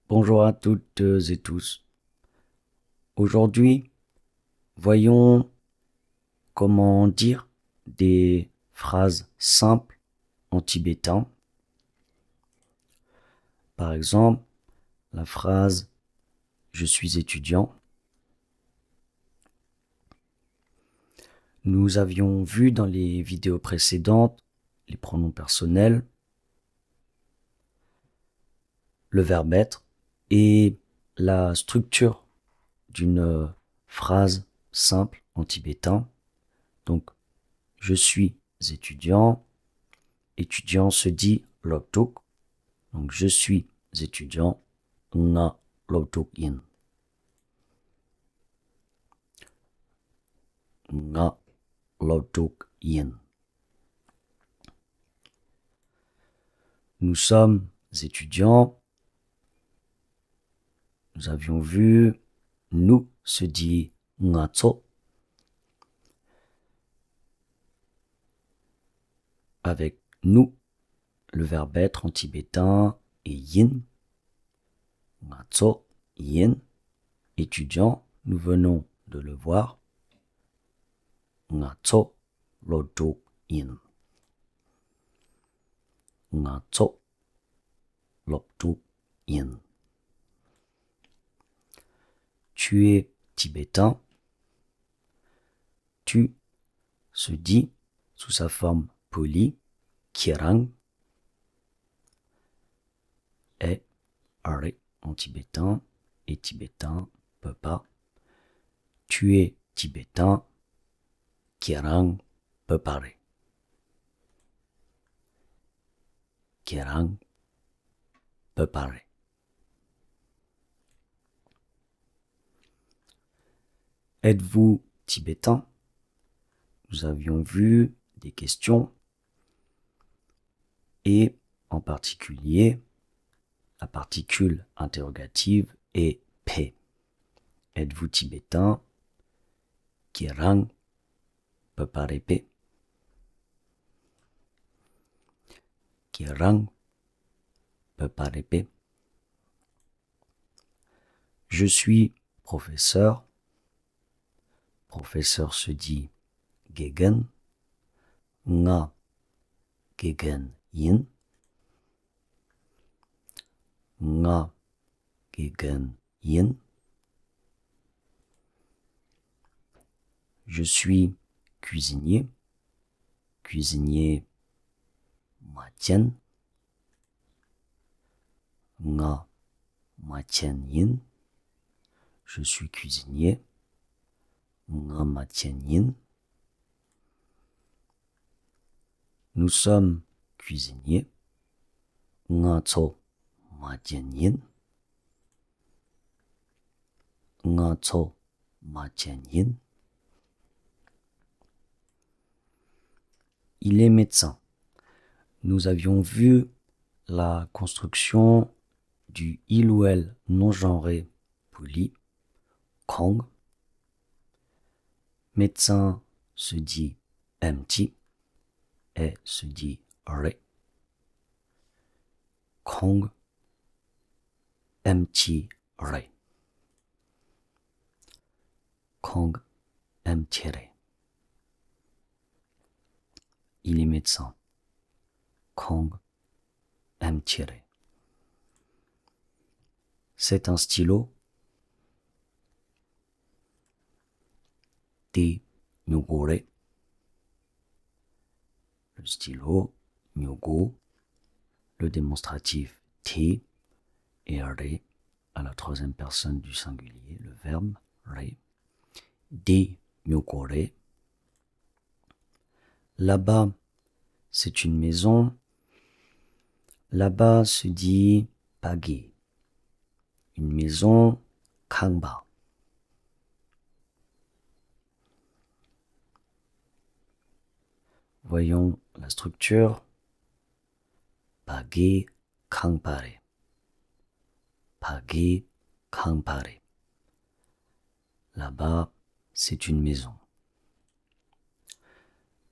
Bonjour à toutes et tous. Aujourd'hui, voyons comment dire des phrases simples en tibétain. Par exemple, la phrase je suis étudiant. Nous avions vu dans les vidéos précédentes les pronoms personnels, le verbe être et la structure d'une phrase simple en tibétain. Donc, je suis étudiant. Étudiant se dit loptuk. Donc, je suis étudiant. Nga loptuk in. Nga loptuk in. Nous sommes étudiants. Nous avions vu nous se dit nga tso. Avec nous, le verbe être en tibétain est yin. Nga tso yin. Étudiant, nous venons de le voir. Nga tso loptuk in. Nga tso loptuk in. Tu es tibétain. Tu se dit sous sa forme polie, kirang, est, are en tibétain, et tibétain, peut pas. Tu es tibétain, kirang, peut parler. Kirang, peut parler. Êtes-vous tibétain? Nous avions vu des questions et en particulier la particule interrogative est P. Êtes-vous tibétain? Kirang, peut parler P. Kirang, peut parler P. Je suis professeur. Professeur se dit gegen. Nga gegen yin. Nga gegen yin. Je suis cuisinier. Cuisinier matien. Nga matien yin. Je suis cuisinier. Nga matien yin. Nous sommes cuisiniers. Nga tso matien yin. Nga tso matien yin. Il est médecin. Nous avions vu la construction du il ou elle non genré poli, kong. Médecin se dit mt et se dit re. Kong mt re. Kong mt re. Il est médecin. Kong mt re. C'est un stylo. T nyogore. Le stylo nyogo. Le démonstratif T et re à la troisième personne du singulier, le verbe re. D nyogore. Là-bas, c'est une maison. Là-bas se dit pagé. Une maison kangba. Voyons la structure. Pagé kangpare. Pagé kangpare. Là-bas, c'est une maison.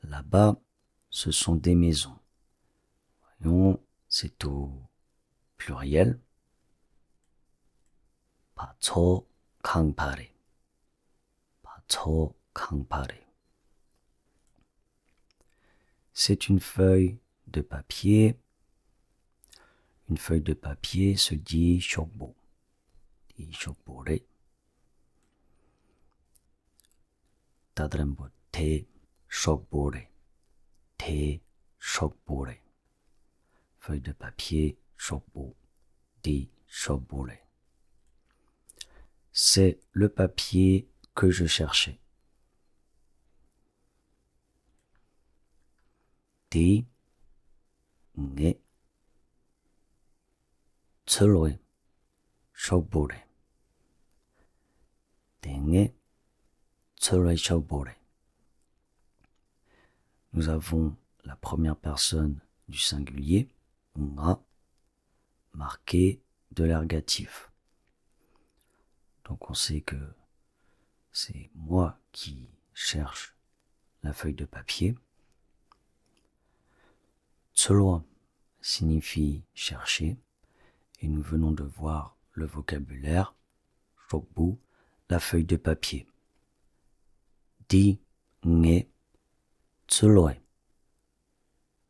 Là-bas, ce sont des maisons. Voyons, c'est au pluriel. 바초 강파레. 바초 강파레. C'est une feuille de papier. Une feuille de papier se dit shokbo. Dit shokbore. Tadrembo te shokbore. Te shokbore. Feuille de papier shokbo. Dit shokbore. C'est le papier que je cherchais. Dit nge tseloe shokbore. Denge tseloe shokbore. Nous avons la première personne du singulier, nga, marqué de l'ergatif. Donc on sait que c'est moi qui cherche la feuille de papier. Tseloa signifie chercher, et nous venons de voir le vocabulaire, shokbu, la feuille de papier. Di, nge, tseloe,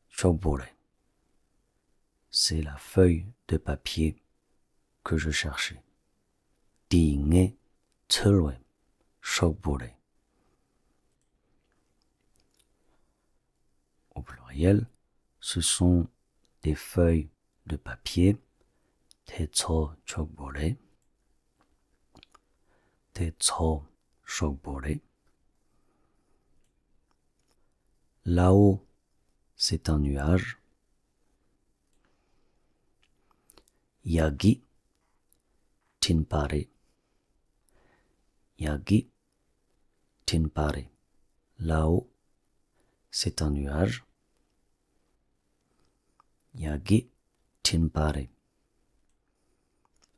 shokbore. C'est la feuille de papier que je cherchais. Di, nge, tseloe, shokbore. Au pluriel, ce sont des feuilles de papier. Tetso shokbore. Tetso shokbore. Là-haut, c'est un nuage. Yagi tinpare. Yagi tinpare. Là-haut, c'est un nuage. Yagi tinpare.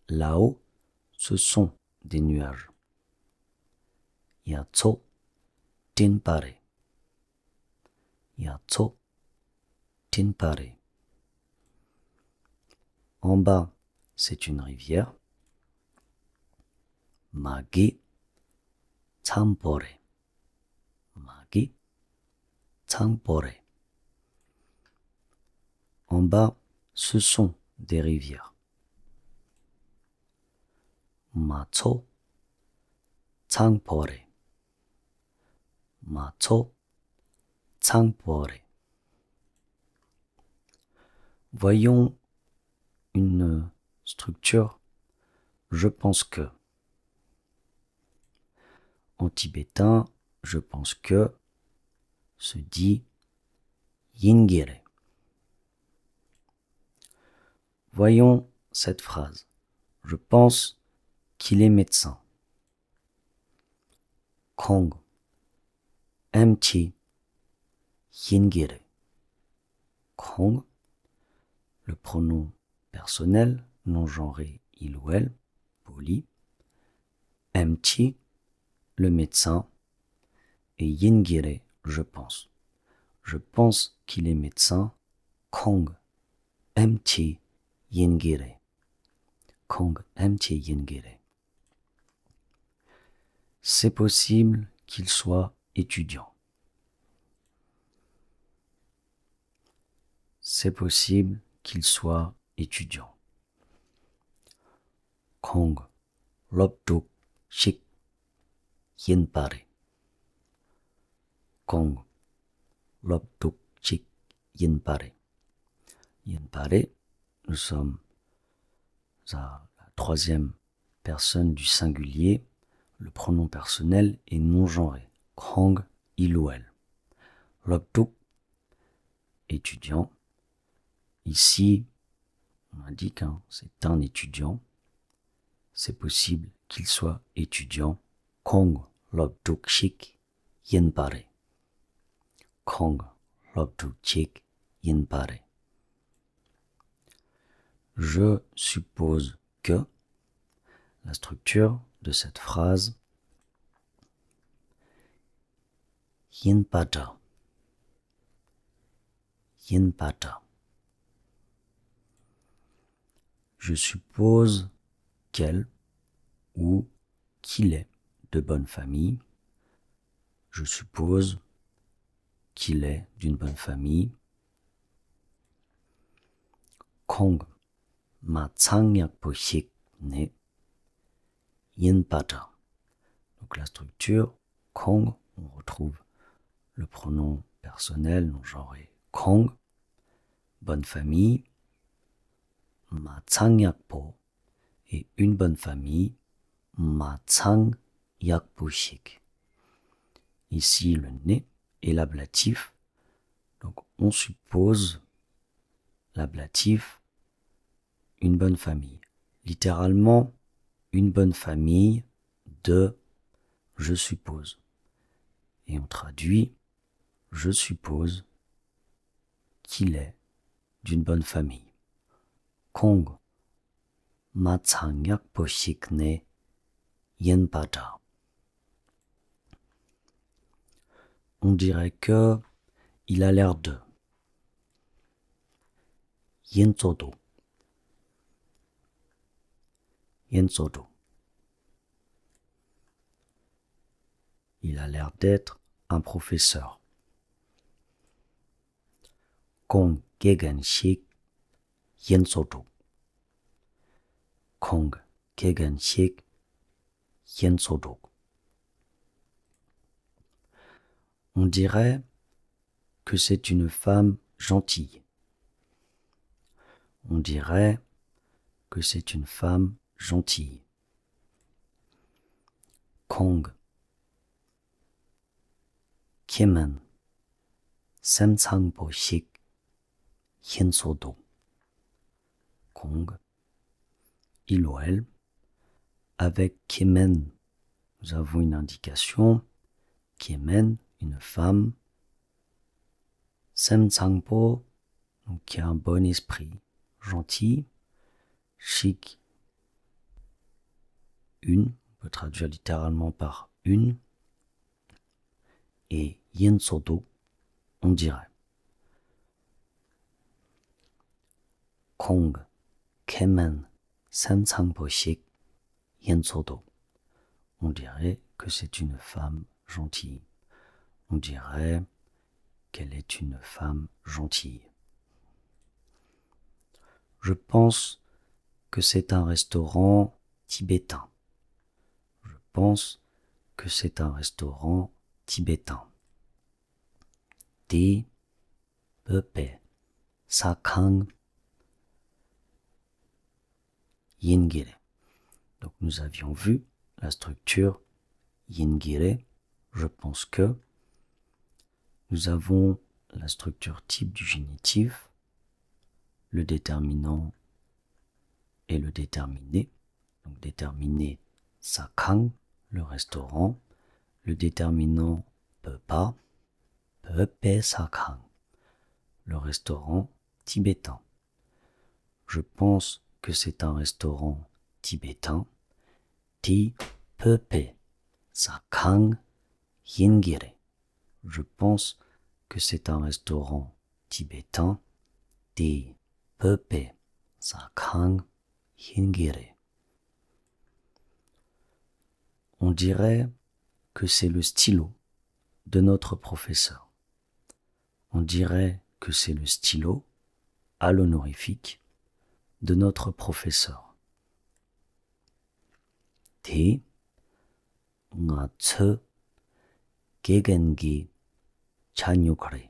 Là-haut, ce sont des nuages. Yatso tinpare. Yatso tinpare. En bas, c'est une rivière. Magi tsampore. Magi tsampore. En bas, ce sont des rivières. Matso tsampore. Matso tsampore. Voyons une structure. Je pense que. En tibétain, je pense que se dit yingere. Voyons cette phrase. Je pense qu'il est médecin. Kong. Mti. Yingere. Kong. Le pronom personnel, non genré il ou elle, poli. Mti. Le médecin. Et yingere, je pense. Je pense qu'il est médecin. Kong. Mti. Yingere. Kong mti yingere. C'est possible qu'il soit étudiant. C'est possible qu'il soit étudiant. Kong loptuk shik yinpare. Kong loptuk shik yinpare. Yinpare, nous sommes à la troisième personne du singulier. Le pronom personnel est non genré. Kong, il ou elle. Loptuk, étudiant. Ici, on indique, c'est un étudiant. C'est possible qu'il soit étudiant. Kong loptuk shik yinpare. Kong loptuk shik yinpare. Je suppose que la structure de cette phrase yinpata. Yinpata. Je suppose qu'elle, ou qu'il est de bonne famille. Je suppose qu'il est d'une bonne famille. Kong ma tsangyak poshik ne yen pata. Donc la structure Kong, on retrouve le pronom personnel non genré Kong, bonne famille, ma tsangyak po, et une bonne famille, ma tsangyak poshik. Ici le ne est l'ablatif, donc on suppose l'ablatif une bonne famille. Littéralement, une bonne famille de je suppose. Et on traduit je suppose qu'il est d'une bonne famille. Kong ma tsangyak poshik ne yen pata. On dirait que il a l'air de yen sodo. Yen sodo. Il a l'air d'être un professeur. Kong gegenshik yen sodo. Kong gegenshik yen sodo. On dirait que c'est une femme gentille. On dirait que c'est une femme gentille. Kong Kemen Semsang Poshik yen sodo. Kong, il ou elle. Avec Kemen, nous avons une indication. Kemen, une femme. Semsangpo, donc qui a un bon esprit, gentil. Shik, une, on peut traduire littéralement par une. Et yen sodo, on dirait. Kong, Kemen, Semsangpo shik yen sodo. On dirait que c'est une femme gentille. On dirait qu'elle est une femme gentille. Je pense que c'est un restaurant tibétain. Je pense que c'est un restaurant tibétain. Ti, pepe, sakang, yingire. Donc nous avions vu la structure yingire. Je pense que nous avons la structure type du génitif, le déterminant et le déterminé. Donc déterminé sakang, le restaurant. Le déterminant pepa, pepe sakang, le restaurant tibétain. Je pense que c'est un restaurant tibétain. Ti pepe sakang yingire. Je pense que c'est un restaurant tibétain. Ti pepe sakang yingire. On dirait que c'est le stylo de notre professeur. On dirait que c'est le stylo à l'honorifique de notre professeur. Te nga tse gegengi chanyukre.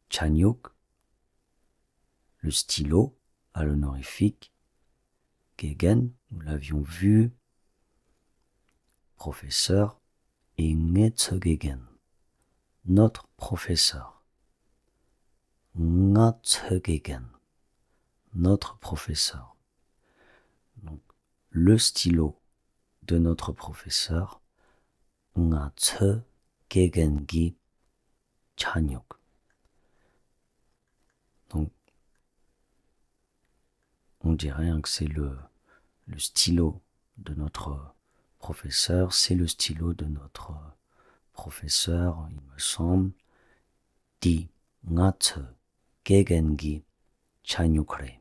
Chanyuk, le stylo à l'honorifique. Gegen, nous l'avions vu. Professeur. Et Ngetzegegen, notre professeur. Ngetzegegen, notre professeur. Donc, le stylo de notre professeur. Ngetzegegen chanyuk. Donc, on dirait que c'est le stylo de notre professeur, c'est le stylo de notre professeur, il me semble. Di ngatse gegengi chanyukre.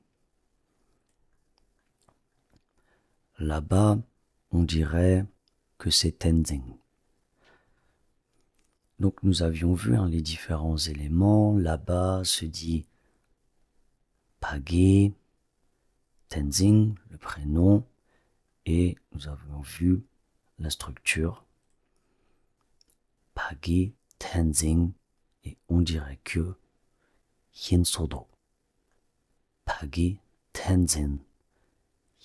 Là-bas, on dirait que c'est Tenzing. Donc nous avions vu les différents éléments. Là-bas se dit Page, Tenzing, le prénom, et nous avions vu la structure Page, Tenzing, et on dirait que Hinsodok. Page, Tenzin,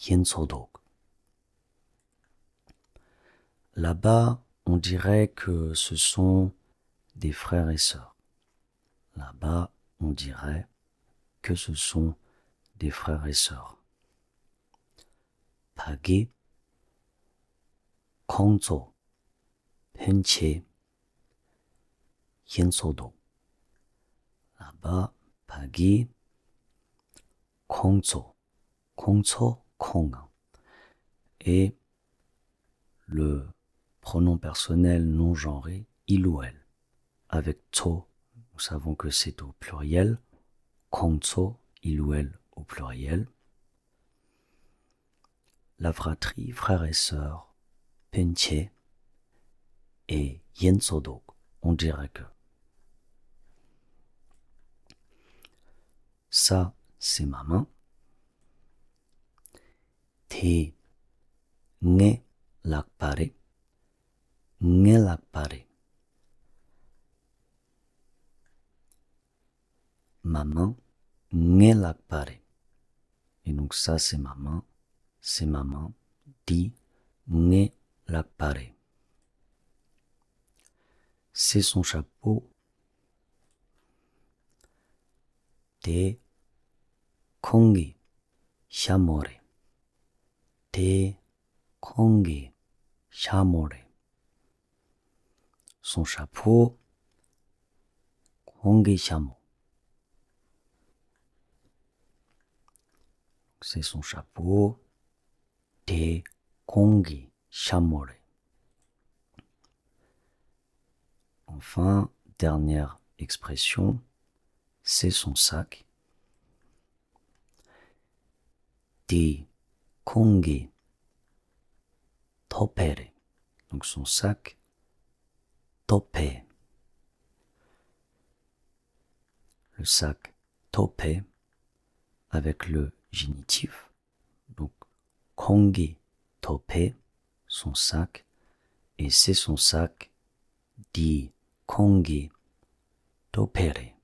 Hinsodok. Là-bas, on dirait que ce sont des frères et sœurs. Là-bas, on dirait que ce sont des frères et sœurs. Page, Kongzo, Penche, Hinsodok. Là-bas, Page, Kongzo, Kongzo, Kong. Et le pronom personnel non genré, il ou elle. Avec tso, nous savons que c'est au pluriel. Kongzo, il ou elle au pluriel. La fratrie, frères et sœurs, Penche et Yensodok, on dirait que. Ça, c'est ma main. Te, nge, lakpare, nge lakpare. Ma main, nge lakpare. Et donc ça, c'est ma main. Di, nge lakpare. C'est son chapeau. Te, kongi, shamore. Te, kongi, shamore. Son chapeau, kongi shamo. C'est son chapeau. Te, kongi, shamore. Enfin, dernière expression, c'est son sac. Te, kongi, topere. Donc son sac, tope. Le sac tope avec le génitif. Donc kongi, tope, son sac. Et c'est son sac, di kongi, topere.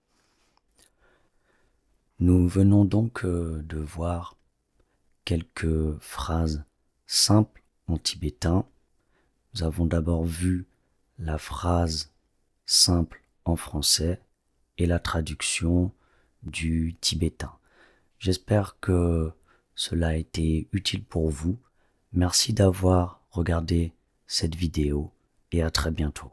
Nous venons donc de voir quelques phrases simples en tibétain. Nous avons d'abord vu la phrase simple en français et la traduction du tibétain. J'espère que cela a été utile pour vous. Merci d'avoir regardé cette vidéo et à très bientôt.